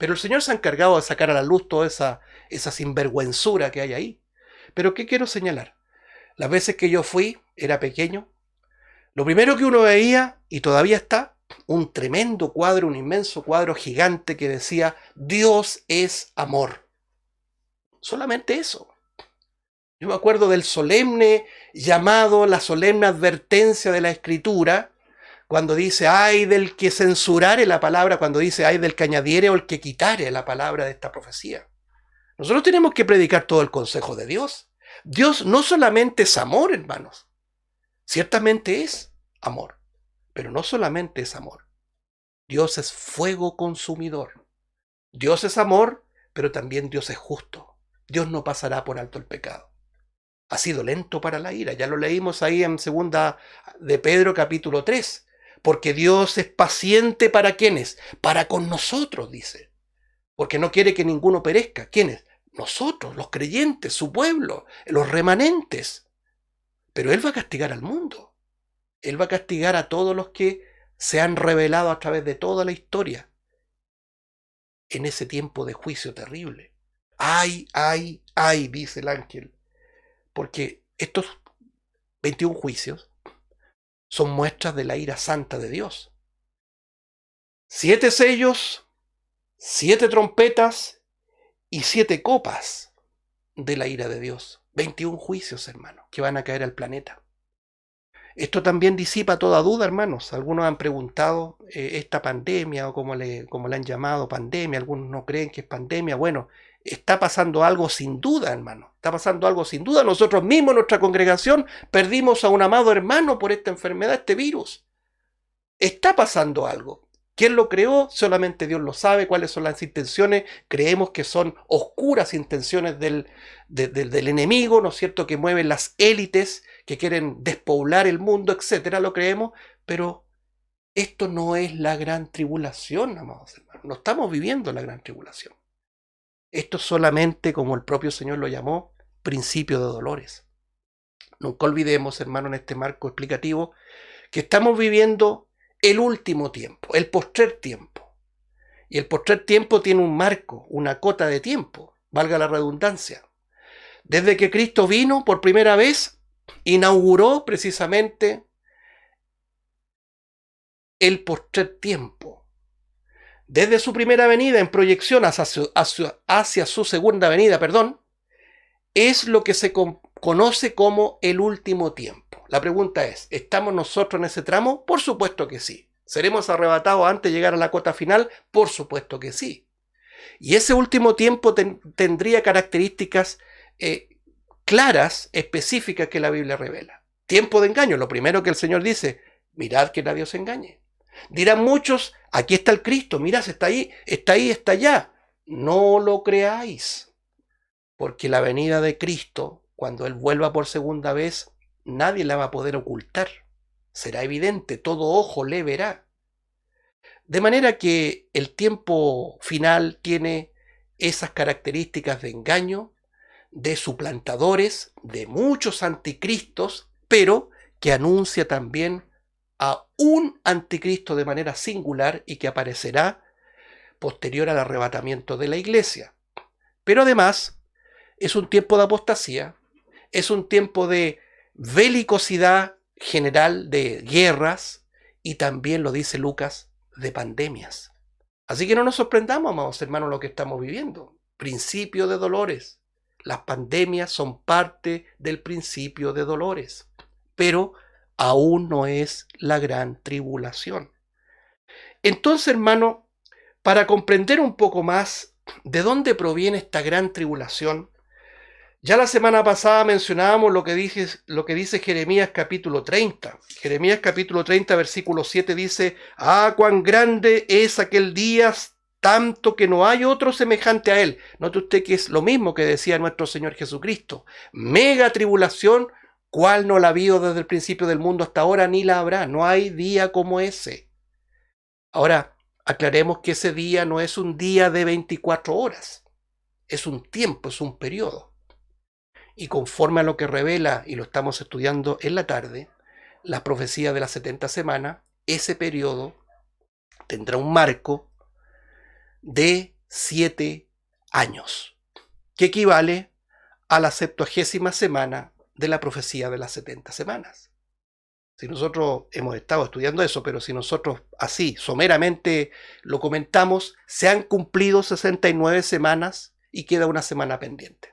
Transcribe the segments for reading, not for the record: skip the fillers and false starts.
Pero el Señor se ha encargado de sacar a la luz toda esa sinvergüenzura que hay ahí. Pero ¿qué quiero señalar? Las veces que yo fui, era pequeño, lo primero que uno veía, y todavía está, un tremendo cuadro, un inmenso cuadro gigante que decía, Dios es amor. Solamente eso. Yo me acuerdo del solemne llamado, la solemne advertencia de la Escritura, cuando dice, ay del que censurare la palabra, cuando dice, ay del que añadiere o el que quitare la palabra de esta profecía. Nosotros tenemos que predicar todo el consejo de Dios. Dios no solamente es amor, hermanos. Ciertamente es amor, pero no solamente es amor. Dios es fuego consumidor. Dios es amor, pero también Dios es justo. Dios no pasará por alto el pecado. Ha sido lento para la ira. Ya lo leímos ahí en segunda de Pedro capítulo 3. Porque Dios es paciente para ¿quiénes? Para con nosotros, dice. Porque no quiere que ninguno perezca. ¿Quiénes? Nosotros, los creyentes, su pueblo, los remanentes. Pero Él va a castigar al mundo. Él va a castigar a todos los que se han revelado a través de toda la historia en ese tiempo de juicio terrible. Ay, ay, ay, dice el ángel. Porque estos 21 juicios son muestras de la ira santa de Dios. 7 sellos, 7 trompetas y 7 copas de la ira de Dios. 21 juicios, hermanos, que van a caer al planeta. Esto también disipa toda duda, hermanos. Algunos han preguntado esta pandemia o como le han llamado pandemia. Algunos no creen que es pandemia. Bueno, está pasando algo sin duda, hermano. Está pasando algo sin duda. Nosotros mismos, nuestra congregación, perdimos a un amado hermano por esta enfermedad, este virus. Está pasando algo. ¿Quién lo creó? Solamente Dios lo sabe. ¿Cuáles son las intenciones? Creemos que son oscuras intenciones del enemigo, ¿no es cierto?, que mueven las élites, que quieren despoblar el mundo, etcétera, lo creemos, pero esto no es la gran tribulación, amados hermanos. No estamos viviendo la gran tribulación. Esto es solamente, como el propio Señor lo llamó, principio de dolores. Nunca olvidemos, hermano, en este marco explicativo, que estamos viviendo el último tiempo, el postrer tiempo. Y el postrer tiempo tiene un marco, una cota de tiempo, valga la redundancia. Desde que Cristo vino por primera vez, inauguró precisamente el postrer tiempo. Desde su primera venida en proyección hacia su segunda venida, es lo que se conoce como el último tiempo. La pregunta es, ¿estamos nosotros en ese tramo? Por supuesto que sí. ¿Seremos arrebatados antes de llegar a la cota final? Por supuesto que sí. Y ese último tiempo tendría características claras, específicas que la Biblia revela. Tiempo de engaño. Lo primero que el Señor dice, mirad que nadie os engañe. Dirán muchos, aquí está el Cristo, mirad, está ahí, está allá. No lo creáis. Porque la venida de Cristo, cuando Él vuelva por segunda vez, nadie la va a poder ocultar. Será evidente, todo ojo le verá. De manera que el tiempo final tiene esas características de engaño, de suplantadores, de muchos anticristos, pero que anuncia también a un anticristo de manera singular y que aparecerá posterior al arrebatamiento de la iglesia. Pero además es un tiempo de apostasía, es un tiempo de belicosidad general, de guerras, y también lo dice Lucas, de pandemias. Así que no nos sorprendamos, amados hermanos, lo que estamos viviendo. Principio de dolores. Las pandemias son parte del principio de dolores, pero aún no es la gran tribulación. Entonces, hermano, para comprender un poco más de dónde proviene esta gran tribulación, ya la semana pasada mencionábamos lo que dice Jeremías capítulo 30. Jeremías capítulo 30, versículo 7 dice, ¡ah, cuán grande es aquel día, tanto que no hay otro semejante a él! Note usted que es lo mismo que decía nuestro Señor Jesucristo. Mega tribulación, cual no la ha habido desde el principio del mundo hasta ahora, ni la habrá. No hay día como ese. Ahora, aclaremos que ese día no es un día de 24 horas. Es un tiempo, es un periodo. Y conforme a lo que revela, y lo estamos estudiando en la tarde, la profecía de las 70 semanas, ese periodo tendrá un marco de 7 años, que equivale a la 70ª semana de la profecía de las 70 semanas. Si nosotros hemos estado estudiando eso, pero si nosotros así someramente lo comentamos, se han cumplido 69 semanas y queda una semana pendiente.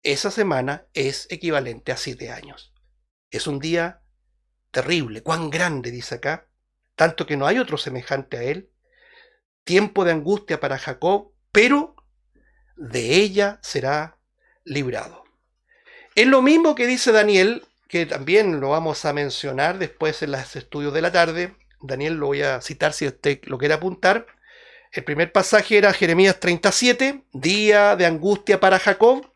Esa semana es equivalente a 7 años. Es un día terrible, cuán grande, dice acá, tanto que no hay otro semejante a él. Tiempo de angustia para Jacob, pero de ella será librado. Es lo mismo que dice Daniel, que también lo vamos a mencionar después en los estudios de la tarde. Daniel lo voy a citar si usted lo quiere apuntar. El primer pasaje era Jeremías 37, día de angustia para Jacob.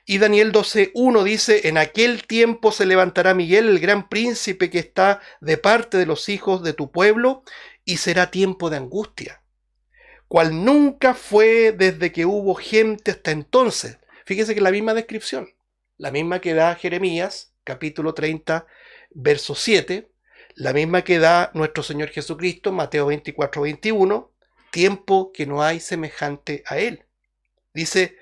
Y Daniel 12:1 dice, en aquel tiempo se levantará Miguel, el gran príncipe que está de parte de los hijos de tu pueblo, y será tiempo de angustia, cual nunca fue desde que hubo gente hasta entonces. Fíjese que es la misma descripción, la misma que da Jeremías, capítulo 30, verso 7, la misma que da nuestro Señor Jesucristo, Mateo 24:21, tiempo que no hay semejante a él. Dice,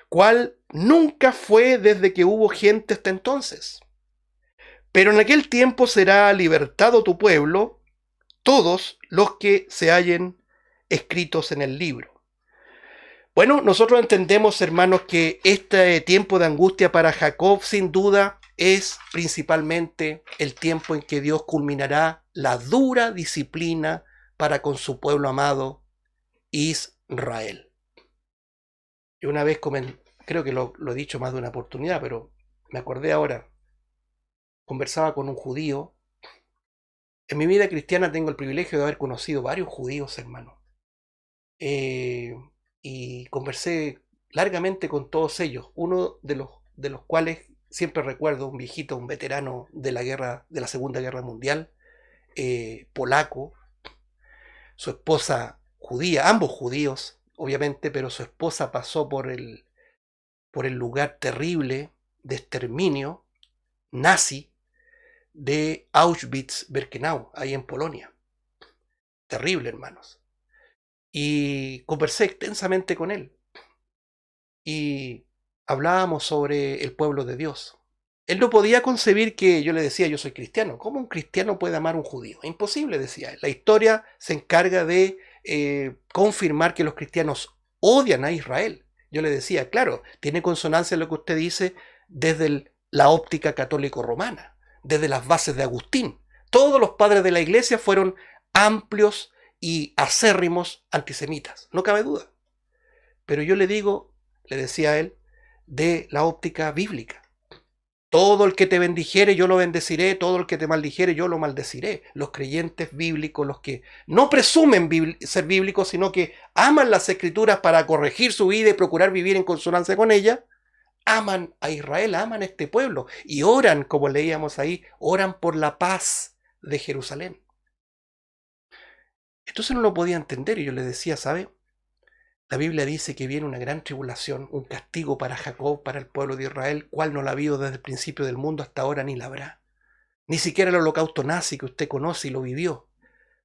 cual nunca fue desde que hubo gente hasta entonces. Pero en aquel tiempo será libertado tu pueblo, todos los que se hallen escritos en el libro. Bueno, nosotros entendemos, hermanos, que este tiempo de angustia para Jacob, sin duda, es principalmente el tiempo en que Dios culminará la dura disciplina para con su pueblo amado, Israel. Y una vez, creo que lo he dicho más de una oportunidad, pero me acordé ahora, conversaba con un judío. En mi vida cristiana tengo el privilegio de haber conocido varios judíos, hermano. Y conversé largamente con todos ellos. Uno de los cuales siempre recuerdo, un viejito, un veterano de la Segunda Guerra Mundial, polaco, su esposa judía, ambos judíos, obviamente, pero su esposa pasó por el lugar terrible de exterminio nazi de Auschwitz-Birkenau, ahí en Polonia. Terrible, hermanos. Y conversé extensamente con él. Y hablábamos sobre el pueblo de Dios. Él no podía concebir que yo le decía, yo soy cristiano. ¿Cómo un cristiano puede amar a un judío? Imposible, decía él. La historia se encarga de confirmar que los cristianos odian a Israel. Yo le decía, claro, tiene consonancia lo que usted dice desde la óptica católico-romana, desde las bases de Agustín. Todos los padres de la iglesia fueron amplios y acérrimos antisemitas, no cabe duda. Pero yo le decía a él, de la óptica bíblica. Todo el que te bendijere, yo lo bendeciré. Todo el que te maldijere, yo lo maldeciré. Los creyentes bíblicos, los que no presumen ser bíblicos, sino que aman las escrituras para corregir su vida y procurar vivir en consonancia con ella, aman a Israel, aman a este pueblo. Y oran, como leíamos ahí, oran por la paz de Jerusalén. Entonces no lo podía entender y yo le decía, ¿sabe? La Biblia dice que viene una gran tribulación, un castigo para Jacob, para el pueblo de Israel, cual no la ha habido desde el principio del mundo hasta ahora ni la habrá. Ni siquiera el holocausto nazi que usted conoce y lo vivió,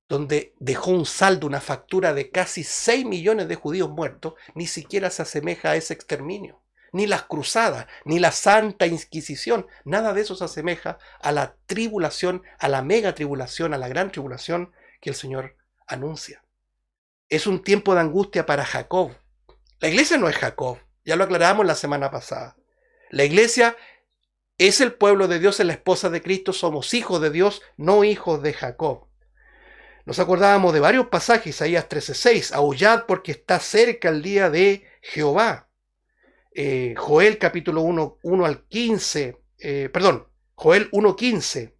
donde dejó un saldo, una factura de casi 6 millones de judíos muertos, ni siquiera se asemeja a ese exterminio. Ni las cruzadas, ni la Santa Inquisición, nada de eso se asemeja a la tribulación, a la mega tribulación, a la gran tribulación que el Señor anuncia. Es un tiempo de angustia para Jacob. La iglesia no es Jacob, ya lo aclaramos la semana pasada. La iglesia es el pueblo de Dios, es la esposa de Cristo, somos hijos de Dios, no hijos de Jacob. Nos acordábamos de varios pasajes, Isaías 13:6, aullad porque está cerca el día de Jehová. Joel capítulo 1 al 15, Joel 1:15,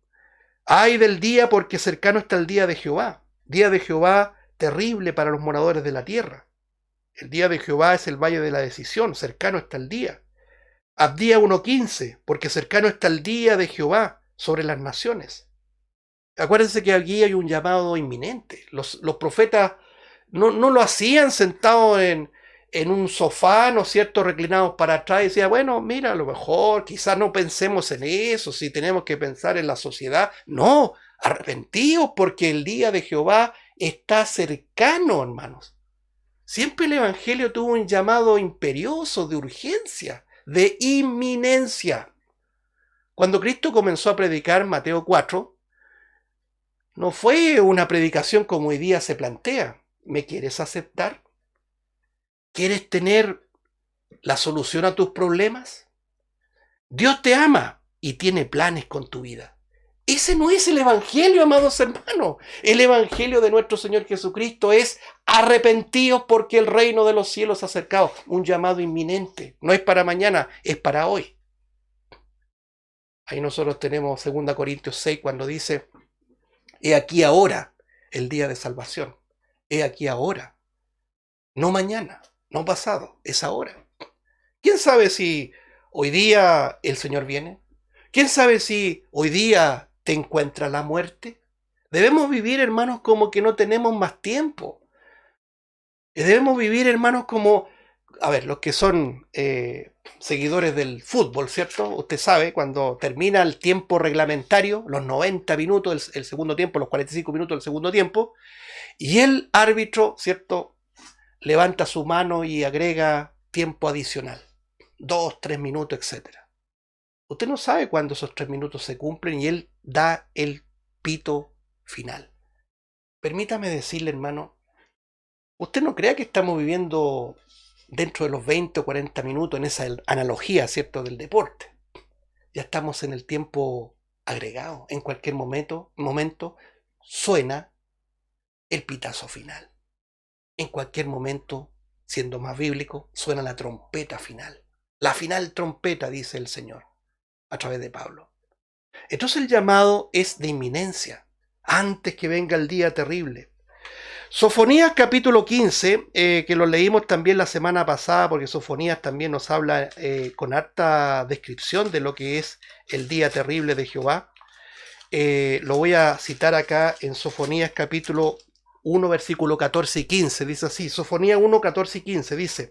ay del día porque cercano está el día de Jehová. Día de Jehová terrible para los moradores de la tierra. El día de Jehová es el valle de la decisión, cercano está el día. Abdía 1:15, porque cercano está el día de Jehová sobre las naciones. Acuérdense que aquí hay un llamado inminente. Los profetas no lo hacían sentados en un sofá, ¿no es cierto?, reclinados para atrás, y decía, bueno, mira, a lo mejor, quizás no pensemos en eso, si tenemos que pensar en la sociedad. No, arrepentidos porque el día de Jehová está cercano, hermanos. Siempre el Evangelio tuvo un llamado imperioso, de urgencia, de inminencia. Cuando Cristo comenzó a predicar Mateo 4, no fue una predicación como hoy día se plantea. ¿Me quieres aceptar? ¿Quieres tener la solución a tus problemas? Dios te ama y tiene planes con tu vida. Ese no es el Evangelio, amados hermanos. El Evangelio de nuestro Señor Jesucristo es: arrepentíos porque el reino de los cielos se ha acercado. Un llamado inminente. No es para mañana, es para hoy. Ahí nosotros tenemos 2 Corintios 6 cuando dice: he aquí ahora el día de salvación. He aquí ahora. No mañana, no pasado, es ahora. ¿Quién sabe si hoy día el Señor viene? ¿Quién sabe si hoy día te encuentra la muerte? Debemos vivir, hermanos, como que no tenemos más tiempo. Debemos vivir, hermanos, como... A ver, los que son seguidores del fútbol, ¿cierto? Usted sabe, cuando termina el tiempo reglamentario, los 90 minutos del segundo tiempo, los 45 minutos del segundo tiempo, y el árbitro, ¿cierto?, levanta su mano y agrega tiempo adicional. 2, 3 minutos, etc. Usted no sabe cuándo esos 3 minutos se cumplen y él da el pito final. Permítame decirle, hermano, usted no crea que estamos viviendo dentro de los 20 o 40 minutos en esa analogía, ¿cierto?, del deporte. Ya estamos en el tiempo agregado. En cualquier momento suena el pitazo final. En cualquier momento, siendo más bíblico, suena la trompeta final. La final trompeta, dice el Señor a través de Pablo. Entonces el llamado es de inminencia, antes que venga el día terrible. Sofonías capítulo 15, que lo leímos también la semana pasada, porque Sofonías también nos habla con harta descripción de lo que es el día terrible de Jehová. Lo voy a citar acá en Sofonías capítulo 1, versículo 14 y 15. Dice así, Sofonías 1, 14 y 15, dice: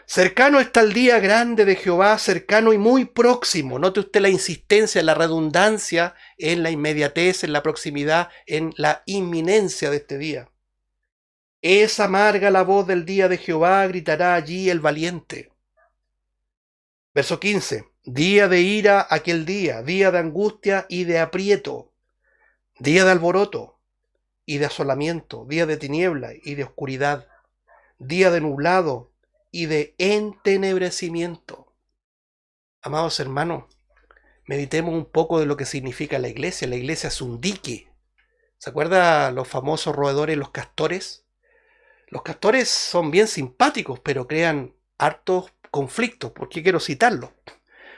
cercano está el día grande de Jehová, cercano y muy próximo. Note usted la insistencia, la redundancia en la inmediatez, en la proximidad, en la inminencia de este día. Es amarga la voz del día de Jehová, gritará allí el valiente. Verso 15. Día de ira aquel día, día de angustia y de aprieto, día de alboroto y de asolamiento, día de tiniebla y de oscuridad, día de nublado y de entenebrecimiento. Amados hermanos, meditemos un poco de lo que significa la iglesia. La iglesia es un dique. ¿Se acuerda los famosos roedores, los castores? Los castores son bien simpáticos, pero crean hartos conflictos. ¿Por qué quiero citarlos?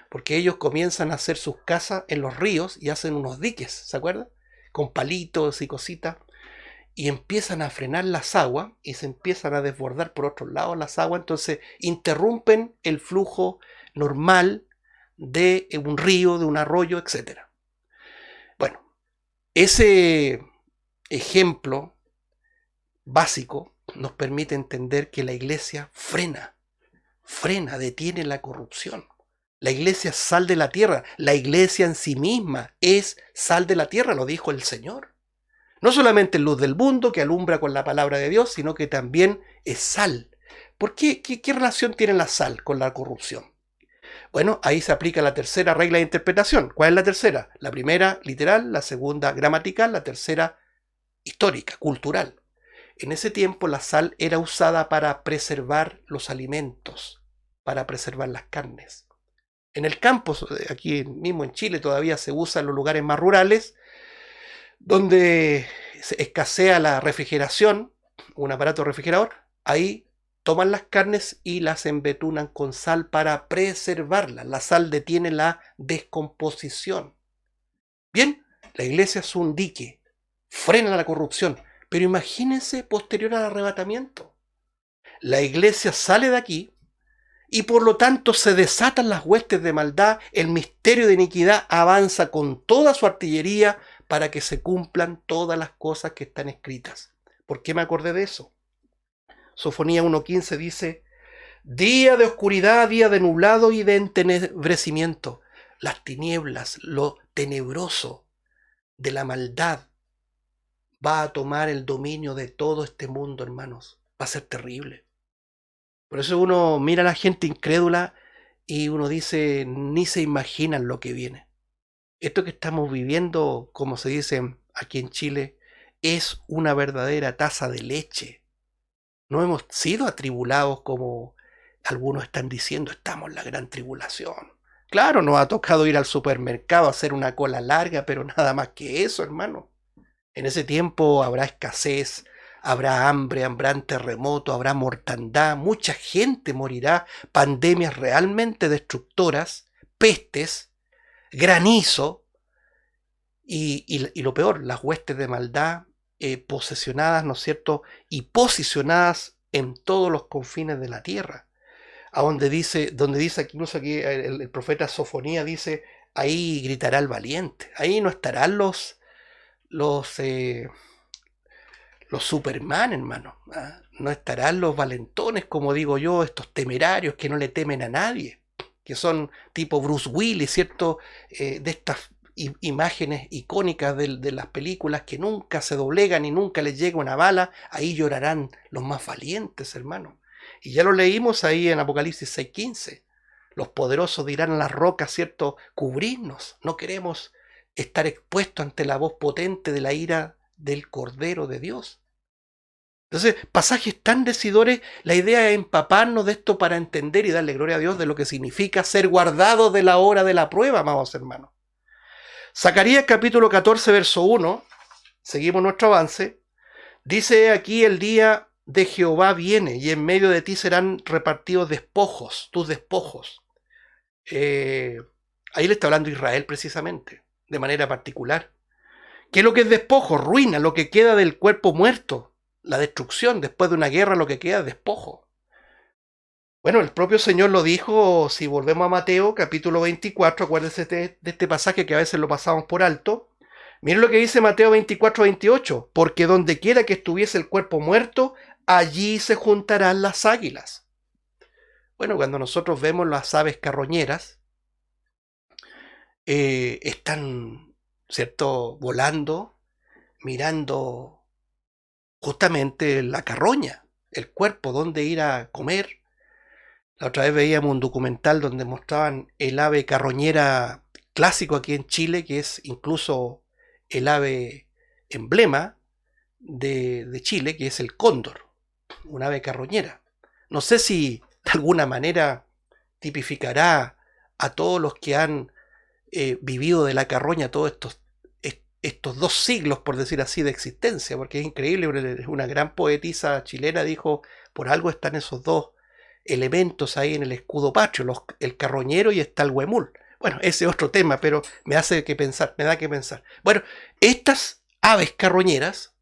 Porque ellos comienzan a hacer sus casas en los ríos y hacen unos diques, ¿se acuerdan? Con palitos y cositas. Y empiezan a frenar las aguas y se empiezan a desbordar por otros lados las aguas. Entonces interrumpen el flujo normal de un río, de un arroyo, etc. Bueno, ese ejemplo básico nos permite entender que la iglesia frena, detiene la corrupción. La iglesia es sal de la tierra. La iglesia en sí misma es sal de la tierra, lo dijo el Señor. No solamente luz del mundo que alumbra con la palabra de Dios, sino que también es sal. ¿Por qué? ¿Qué relación tiene la sal con la corrupción? Bueno, ahí se aplica la tercera regla de interpretación. ¿Cuál es la tercera? La primera, literal; la segunda, gramatical; la tercera, histórica, cultural. En ese tiempo la sal era usada para preservar los alimentos, para preservar las carnes. En el campo, aquí mismo en Chile, todavía se usa en los lugares más rurales, donde escasea la refrigeración, un aparato refrigerador. Ahí toman las carnes y las embetunan con sal para preservarlas. La sal detiene la descomposición. Bien, la iglesia es un dique, frena la corrupción. Pero imagínense posterior al arrebatamiento. La iglesia sale de aquí y por lo tanto se desatan las huestes de maldad. El misterio de iniquidad avanza con toda su artillería para que se cumplan todas las cosas que están escritas. ¿Por qué me acordé de eso? Sofonía 1.15 dice: día de oscuridad, día de nublado y de entenebrecimiento. Las tinieblas, lo tenebroso de la maldad va a tomar el dominio de todo este mundo, hermanos. Va a ser terrible. Por eso uno mira a la gente incrédula y uno dice, ni se imaginan lo que viene. Esto que estamos viviendo, como se dice aquí en Chile, es una verdadera taza de leche. No hemos sido atribulados como algunos están diciendo, estamos en la gran tribulación. Claro, nos ha tocado ir al supermercado a hacer una cola larga, pero nada más que eso, hermano. En ese tiempo habrá escasez, habrá hambre, habrá terremoto, habrá mortandad, mucha gente morirá, pandemias realmente destructoras, pestes, granizo y lo peor, las huestes de maldad posesionadas, ¿no es cierto?, y posicionadas en todos los confines de la tierra. A donde dice incluso aquí el profeta Sofonía dice, ahí gritará el valiente, ahí no estarán los, eh, los Superman, hermano. ¿Ah? No estarán los valentones, como digo yo, estos temerarios que no le temen a nadie, que son tipo Bruce Willis, ¿cierto? De estas imágenes icónicas de las películas que nunca se doblegan y nunca les llega una bala, ahí llorarán los más valientes, hermano. Y ya lo leímos ahí en Apocalipsis 6:15. Los poderosos dirán a las rocas, ¿cierto? Cubrirnos. No queremos estar expuestos ante la voz potente de la ira del Cordero de Dios. Entonces, pasajes tan decidores, la idea es empaparnos de esto para entender y darle gloria a Dios de lo que significa ser guardados de la hora de la prueba, amados hermanos. Zacarías capítulo 14, verso 1, seguimos nuestro avance, dice aquí el día de Jehová viene y en medio de ti serán repartidos despojos, tus despojos. Ahí le está hablando Israel precisamente, de manera particular. ¿Qué es lo que es despojo? Ruina, lo que queda del cuerpo muerto, la destrucción, después de una guerra lo que queda es despojo. Bueno, el propio Señor lo dijo, si volvemos a Mateo capítulo 24, acuérdense de este pasaje que a veces lo pasamos por alto. Miren lo que dice Mateo 24, 28, porque donde quiera que estuviese el cuerpo muerto, allí se juntarán las águilas. Bueno, cuando nosotros vemos las aves carroñeras, están, ¿cierto?, volando, mirando justamente la carroña, el cuerpo, donde ir a comer. La otra vez veíamos un documental donde mostraban el ave carroñera clásico aquí en Chile, que es incluso el ave emblema de Chile, que es el cóndor, un ave carroñera. No sé si de alguna manera tipificará a todos los que han vivido de la carroña todos estos 2 siglos, por decir así, de existencia, porque es increíble, una gran poetisa chilena dijo, por algo están esos 2 elementos ahí en el escudo patrio, el carroñero y está el huemul. Bueno, ese es otro tema, pero me da que pensar. Bueno, estas aves carroñeras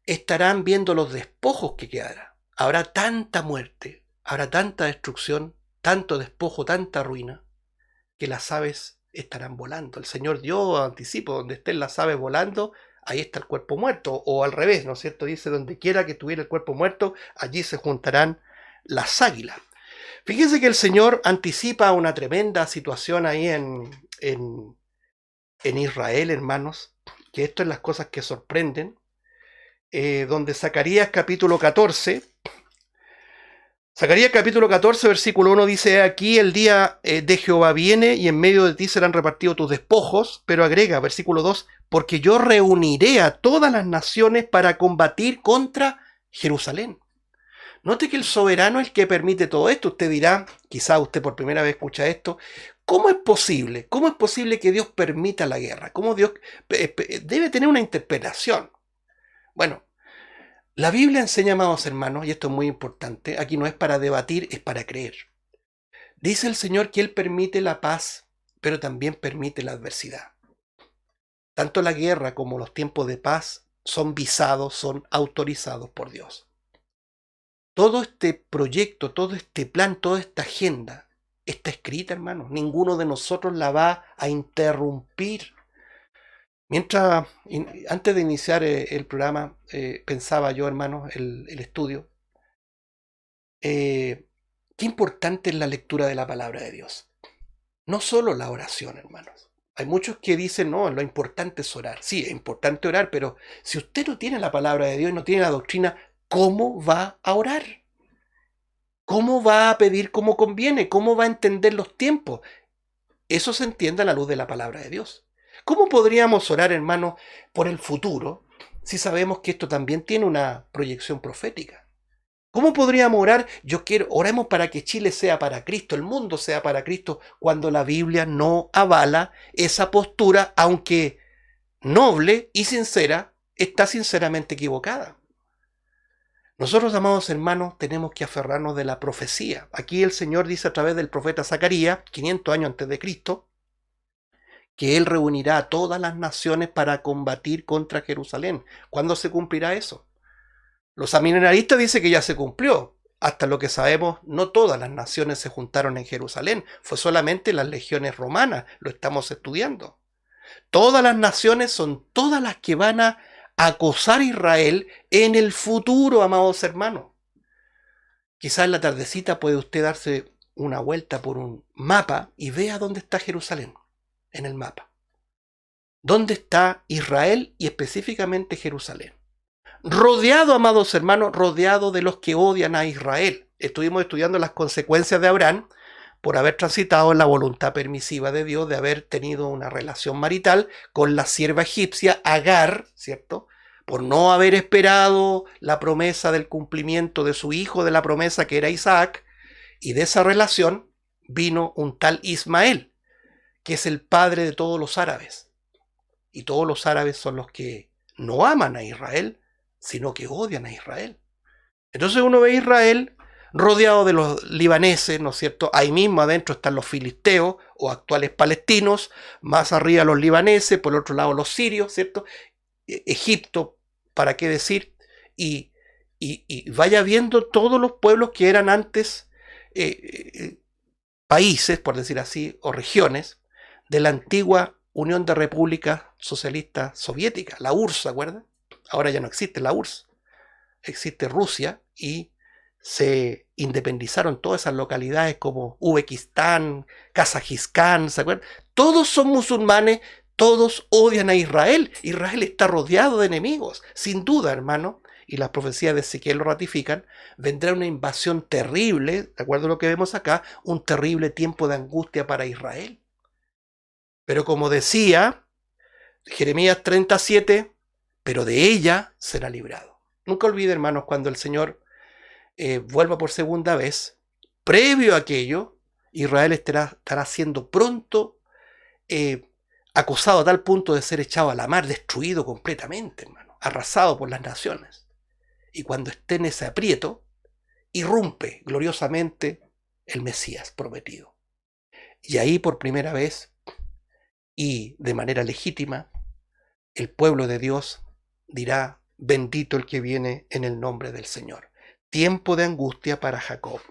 estarán viendo los despojos que quedará. Habrá tanta muerte, habrá tanta destrucción, tanto despojo, tanta ruina, que las aves estarán volando. El Señor dio anticipo, donde estén las aves volando, ahí está el cuerpo muerto, o al revés, ¿no es cierto? Dice, donde quiera que estuviera el cuerpo muerto, allí se juntarán las águilas. Fíjense que el Señor anticipa una tremenda situación ahí en Israel, hermanos, que esto es las cosas que sorprenden, donde Zacarías capítulo 14, versículo 1 dice, aquí el día de Jehová viene y en medio de ti serán repartidos tus despojos, pero agrega, versículo 2, porque yo reuniré a todas las naciones para combatir contra Jerusalén. Note que el soberano es el que permite todo esto. Usted dirá, quizá usted por primera vez escucha esto, ¿cómo es posible? ¿Cómo es posible que Dios permita la guerra? ¿Cómo Dios debe tener una interpretación? Bueno, la Biblia enseña, amados hermanos, y esto es muy importante, aquí no es para debatir, es para creer. Dice el Señor que Él permite la paz, pero también permite la adversidad. Tanto la guerra como los tiempos de paz son visados, son autorizados por Dios. Todo este proyecto, todo este plan, toda esta agenda está escrita, hermanos. Ninguno de nosotros la va a interrumpir. Antes de iniciar el programa, pensaba yo, hermanos, el estudio, qué importante es la lectura de la palabra de Dios. No solo la oración, hermanos. Hay muchos que dicen, no, lo importante es orar. Sí, es importante orar, pero si usted no tiene la palabra de Dios y no tiene la doctrina, ¿cómo va a orar? ¿Cómo va a pedir como conviene? ¿Cómo va a entender los tiempos? Eso se entiende a la luz de la palabra de Dios. ¿Cómo podríamos orar, hermanos, por el futuro si sabemos que esto también tiene una proyección profética? ¿Cómo podríamos orar? Oremos para que Chile sea para Cristo, el mundo sea para Cristo, cuando la Biblia no avala esa postura, aunque noble y sincera, está sinceramente equivocada. Nosotros, amados hermanos, tenemos que aferrarnos de la profecía. Aquí el Señor dice a través del profeta Zacarías, 500 años antes de Cristo, que Él reunirá a todas las naciones para combatir contra Jerusalén. ¿Cuándo se cumplirá eso? Los amilenaristas dicen que ya se cumplió. Hasta lo que sabemos, no todas las naciones se juntaron en Jerusalén. Fue solamente las legiones romanas. Lo estamos estudiando. Todas las naciones son todas las que van a acosar a Israel en el futuro, amados hermanos. Quizás en la tardecita puede usted darse una vuelta por un mapa y vea dónde está Jerusalén en el mapa. ¿Dónde está Israel y específicamente Jerusalén? Rodeado, amados hermanos, rodeado de los que odian a Israel. Estuvimos estudiando las consecuencias de Abraham por haber transitado en la voluntad permisiva de Dios, de haber tenido una relación marital con la sierva egipcia Agar, ¿cierto? Por no haber esperado la promesa del cumplimiento de su hijo de la promesa que era Isaac, y de esa relación vino un tal Ismael, que es el padre de todos los árabes. Y todos los árabes son los que no aman a Israel, sino que odian a Israel. Entonces uno ve a Israel rodeado de los libaneses, ¿no es cierto? Ahí mismo adentro están los filisteos o actuales palestinos, más arriba los libaneses, por el otro lado los sirios, ¿cierto? Egipto, ¿para qué decir? Y vaya viendo todos los pueblos que eran antes países, por decir así, o regiones de la antigua Unión de Repúblicas Socialistas Soviéticas, la URSS, ¿se acuerdan? Ahora ya no existe la URSS, existe Rusia y se independizaron todas esas localidades como Uzbekistán, Kazajistán, ¿se acuerdan? Todos son musulmanes, todos odian a Israel. Israel está rodeado de enemigos, sin duda, hermano, y las profecías de Ezequiel lo ratifican, vendrá una invasión terrible, de acuerdo a lo que vemos acá, un terrible tiempo de angustia para Israel. Pero como decía Jeremías 37, pero de ella será librado. Nunca olvide, hermanos, cuando el Señor vuelva por segunda vez, previo a aquello, Israel estará siendo pronto acusado a tal punto de ser echado a la mar, destruido completamente, hermano, arrasado por las naciones. Y cuando esté en ese aprieto, irrumpe gloriosamente el Mesías prometido. Y ahí por primera vez y de manera legítima, el pueblo de Dios dirá: bendito el que viene en el nombre del Señor. Tiempo de angustia para Jacob.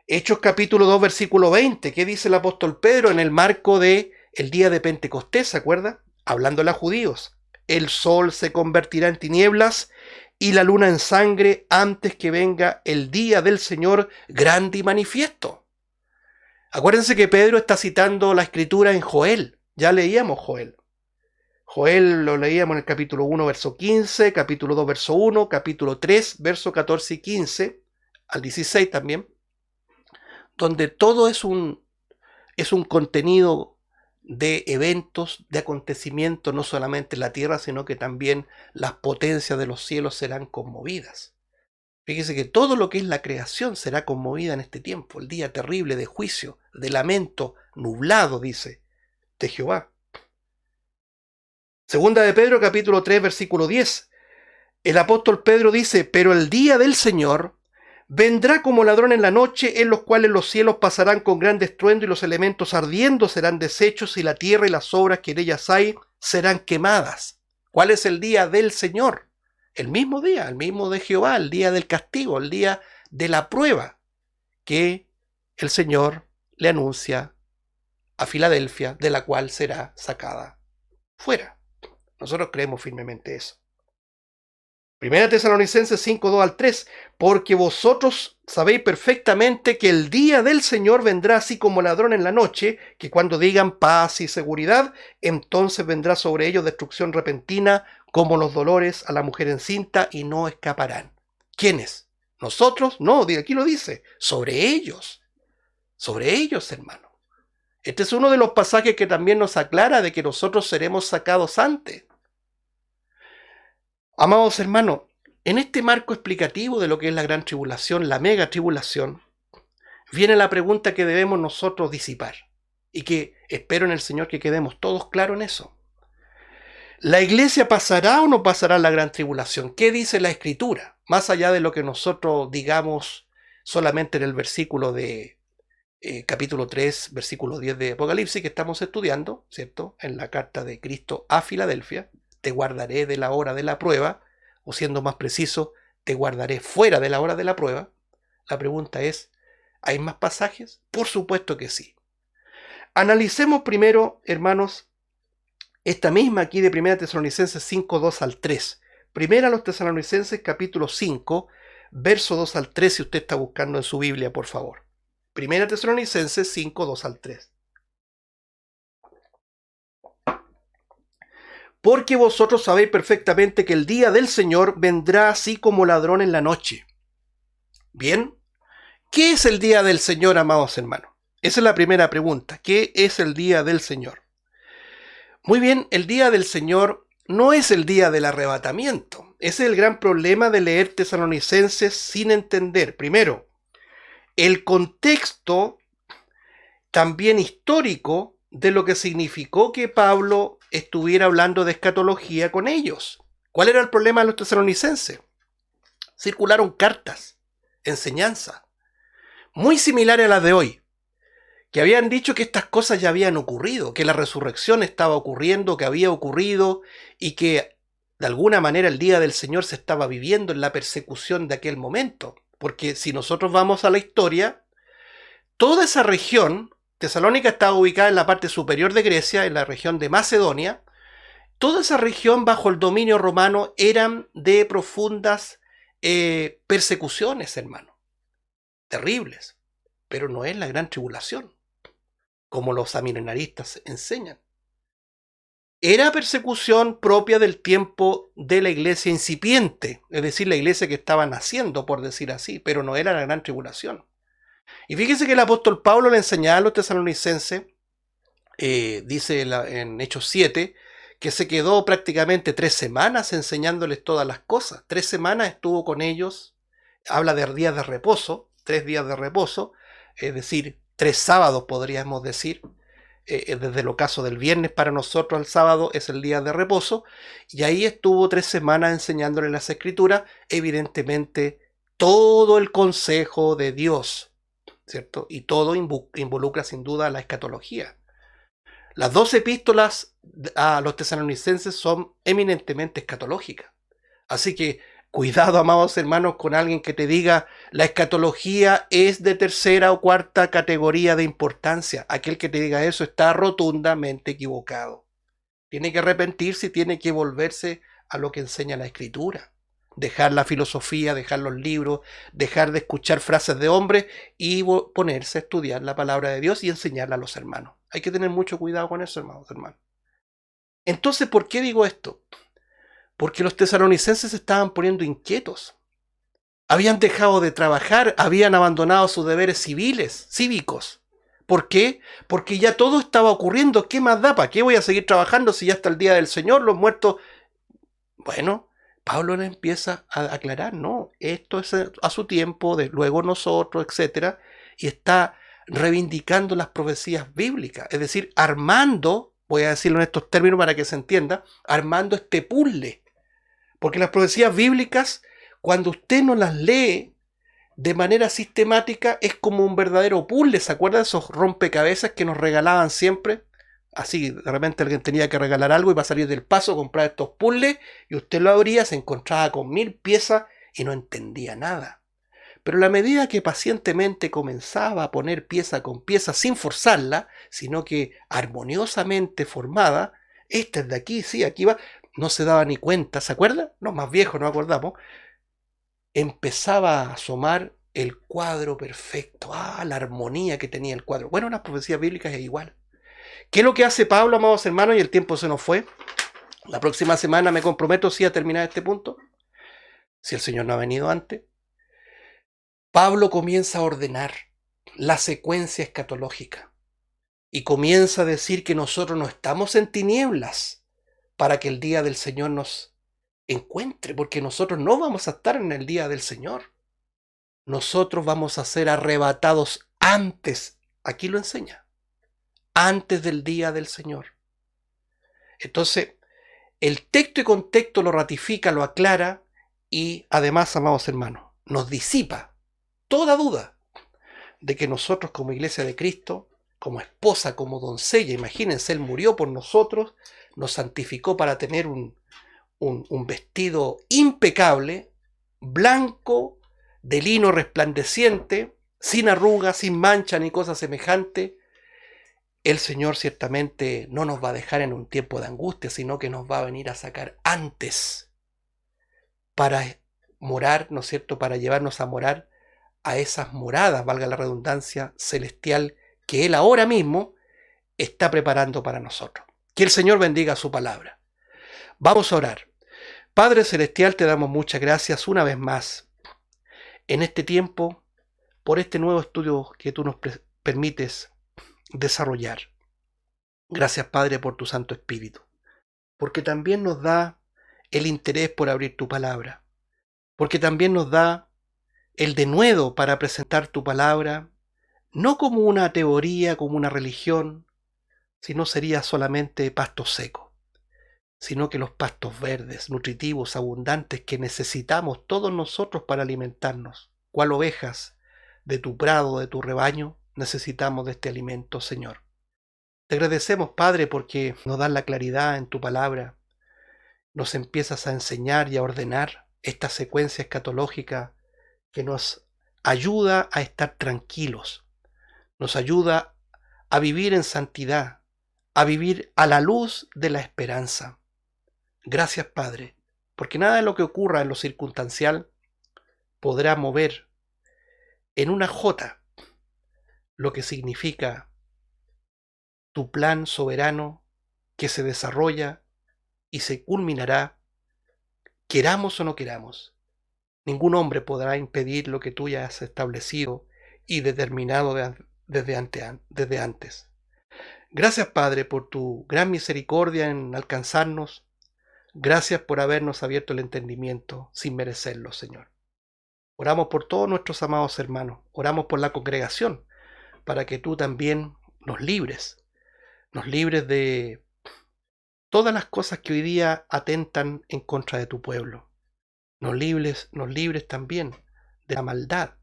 Hechos capítulo 2, versículo 20. ¿Qué dice el apóstol Pedro en el marco de el día de Pentecostés? ¿Se acuerda? Hablándole a judíos. El sol se convertirá en tinieblas y la luna en sangre antes que venga el día del Señor grande y manifiesto. Acuérdense que Pedro está citando la escritura en Joel. Ya leíamos Joel. Joel lo leíamos en el capítulo 1, verso 15, capítulo 2, verso 1, capítulo 3, verso 14 y 15, al 16 también, donde todo es un contenido de eventos, de acontecimientos, no solamente en la tierra, sino que también las potencias de los cielos serán conmovidas. Fíjese que todo lo que es la creación será conmovida en este tiempo, el día terrible de juicio, de lamento, nublado, dice, de Jehová. Segunda de Pedro, capítulo 3, versículo 10. El apóstol Pedro dice: pero el día del Señor vendrá como ladrón en la noche, en los cuales los cielos pasarán con gran estruendo y los elementos ardiendo serán deshechos y la tierra y las obras que en ellas hay serán quemadas. ¿Cuál es el día del Señor? El mismo día, el mismo de Jehová, el día del castigo, el día de la prueba que el Señor le anuncia a Filadelfia, de la cual será sacada fuera. Nosotros creemos firmemente eso. Primera Tesalonicenses 5, 2 al 3, porque vosotros sabéis perfectamente que el día del Señor vendrá así como ladrón en la noche, que cuando digan paz y seguridad, entonces vendrá sobre ellos destrucción repentina, como los dolores a la mujer encinta, y no escaparán. ¿Quiénes? ¿Nosotros? No, aquí lo dice, sobre ellos, hermano. Este es uno de los pasajes que también nos aclara de que nosotros seremos sacados antes. Amados hermanos, en este marco explicativo de lo que es la gran tribulación, la mega tribulación, viene la pregunta que debemos nosotros disipar y que espero en el Señor que quedemos todos claros en eso. ¿La iglesia pasará o no pasará la gran tribulación? ¿Qué dice la Escritura? Más allá de lo que nosotros digamos solamente en el versículo de capítulo 3, versículo 10 de Apocalipsis que estamos estudiando, ¿cierto? En la carta de Cristo a Filadelfia. Te guardaré de la hora de la prueba, o siendo más preciso, te guardaré fuera de la hora de la prueba. La pregunta es, ¿hay más pasajes? Por supuesto que sí. Analicemos primero, hermanos, esta misma aquí de 1 Tesalonicenses 5, 2 al 3. Primera a los Tesalonicenses capítulo 5, verso 2 al 3, si usted está buscando en su Biblia, por favor. 1 Tesalonicenses 5, 2 al 3. Porque vosotros sabéis perfectamente que el día del Señor vendrá así como ladrón en la noche. Bien, ¿qué es el día del Señor, amados hermanos? Esa es la primera pregunta. ¿Qué es el día del Señor? Muy bien, el día del Señor no es el día del arrebatamiento. Ese es el gran problema de leer Tesalonicenses sin entender, primero, el contexto también histórico de lo que significó que Pablo estuviera hablando de escatología con ellos. ¿Cuál era el problema de los tesalonicenses? Circularon cartas, enseñanzas, muy similares a las de hoy, que habían dicho que estas cosas ya habían ocurrido, que la resurrección estaba ocurriendo, que había ocurrido y que de alguna manera el día del Señor se estaba viviendo en la persecución de aquel momento. Porque si nosotros vamos a la historia, toda esa región, Tesalónica estaba ubicada en la parte superior de Grecia, en la región de Macedonia. Toda esa región bajo el dominio romano eran de profundas persecuciones, hermano. Terribles. Pero no es la gran tribulación, como los amilenaristas enseñan. Era persecución propia del tiempo de la iglesia incipiente, es decir, la iglesia que estaba naciendo, por decir así, pero no era la gran tribulación. Y fíjense que el apóstol Pablo le enseñaba a los tesalonicenses, dice en Hechos 7, que se quedó prácticamente 3 semanas enseñándoles todas las cosas. 3 semanas estuvo con ellos, habla de días de reposo, 3 días de reposo, es decir, 3 sábados podríamos decir, desde el ocaso del viernes para nosotros el sábado es el día de reposo, y ahí estuvo 3 semanas enseñándoles las escrituras, evidentemente todo el consejo de Dios, ¿cierto? Y todo involucra sin duda la escatología. Las 2 epístolas a los tesalonicenses son eminentemente escatológicas. Así que cuidado, amados hermanos, con alguien que te diga la escatología es de 3ª o 4ª categoría de importancia. Aquel que te diga eso está rotundamente equivocado. Tiene que arrepentirse y tiene que volverse a lo que enseña la Escritura. Dejar la filosofía, dejar los libros, dejar de escuchar frases de hombres y ponerse a estudiar la palabra de Dios y enseñarla a los hermanos. Hay que tener mucho cuidado con eso, hermanos. Entonces, ¿por qué digo esto? Porque los tesalonicenses se estaban poniendo inquietos. Habían dejado de trabajar, habían abandonado sus deberes cívicos. ¿Por qué? Porque ya todo estaba ocurriendo. ¿Qué más da? ¿Para qué voy a seguir trabajando si ya está el día del Señor? Los muertos... Bueno, Pablo le empieza a aclarar, no, esto es a su tiempo, de luego nosotros, etc. Y está reivindicando las profecías bíblicas, es decir, armando, voy a decirlo en estos términos para que se entienda, armando este puzzle. Porque las profecías bíblicas, cuando usted no las lee de manera sistemática, es como un verdadero puzzle. ¿Se acuerdan de esos rompecabezas que nos regalaban siempre? Así, de repente alguien tenía que regalar algo y para salir del paso comprar estos puzzles y usted lo abría, se encontraba con 1000 piezas y no entendía nada. Pero a la medida que pacientemente comenzaba a poner pieza con pieza sin forzarla, sino que armoniosamente formada, esta es de aquí, sí, aquí va, no se daba ni cuenta, ¿se acuerda? Los más viejos no acordamos. Empezaba a asomar el cuadro perfecto. La armonía que tenía el cuadro. Bueno, las profecías bíblicas es igual. ¿Qué es lo que hace Pablo, amados hermanos? Y el tiempo se nos fue. La próxima semana me comprometo sí a terminar este punto, si el Señor no ha venido antes. Pablo comienza a ordenar la secuencia escatológica y comienza a decir que nosotros no estamos en tinieblas para que el día del Señor nos encuentre, porque nosotros no vamos a estar en el día del Señor. Nosotros vamos a ser arrebatados antes, aquí lo enseña, antes del día del Señor. Entonces, el texto y contexto lo ratifica, lo aclara y además, amados hermanos, nos disipa toda duda de que nosotros como iglesia de Cristo, como esposa, como doncella, imagínense, Él murió por nosotros, nos santificó para tener un vestido impecable, blanco, de lino resplandeciente, sin arrugas, sin mancha ni cosa semejante. El Señor ciertamente no nos va a dejar en un tiempo de angustia, sino que nos va a venir a sacar antes para morar, ¿no es cierto?, para llevarnos a morar a esas moradas, valga la redundancia, celestial, que Él ahora mismo está preparando para nosotros. Que el Señor bendiga su palabra. Vamos a orar. Padre Celestial, te damos muchas gracias una vez más en este tiempo por este nuevo estudio que tú nos permites desarrollar. Gracias, Padre, por tu Santo Espíritu, porque también nos da el interés por abrir tu palabra, porque también nos da el denuedo para presentar tu palabra, no como una teoría, como una religión, sino sería solamente pasto seco, sino que los pastos verdes, nutritivos, abundantes que necesitamos todos nosotros para alimentarnos, cual ovejas de tu prado, de tu rebaño, necesitamos de este alimento, Señor. Te agradecemos, Padre, porque nos das la claridad en tu palabra, nos empiezas a enseñar y a ordenar esta secuencia escatológica que nos ayuda a estar tranquilos, nos ayuda a vivir en santidad, a vivir a la luz de la esperanza. Gracias, Padre, porque nada de lo que ocurra en lo circunstancial podrá mover en una jota lo que significa tu plan soberano que se desarrolla y se culminará, queramos o no queramos. Ningún hombre podrá impedir lo que tú ya has establecido y determinado desde antes. Gracias, Padre, por tu gran misericordia en alcanzarnos. Gracias por habernos abierto el entendimiento sin merecerlo, Señor. Oramos por todos nuestros amados hermanos. Oramos por la congregación, para que tú también nos libres de todas las cosas que hoy día atentan en contra de tu pueblo. Nos libres también de la maldad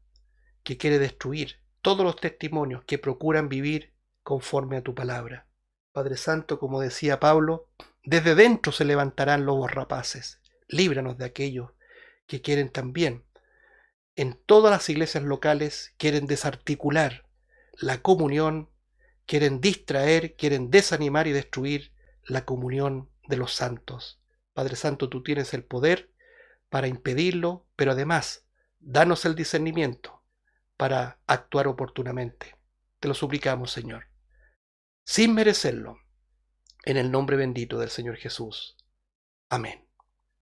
que quiere destruir todos los testimonios que procuran vivir conforme a tu palabra. Padre Santo, como decía Pablo, desde dentro se levantarán lobos rapaces. Líbranos de aquellos que quieren también, en todas las iglesias locales, quieren desarticular la comunión, quieren distraer, quieren desanimar y destruir la comunión de los santos. Padre Santo, tú tienes el poder para impedirlo, pero además, danos el discernimiento para actuar oportunamente. Te lo suplicamos, Señor, sin merecerlo, en el nombre bendito del Señor Jesús. Amén.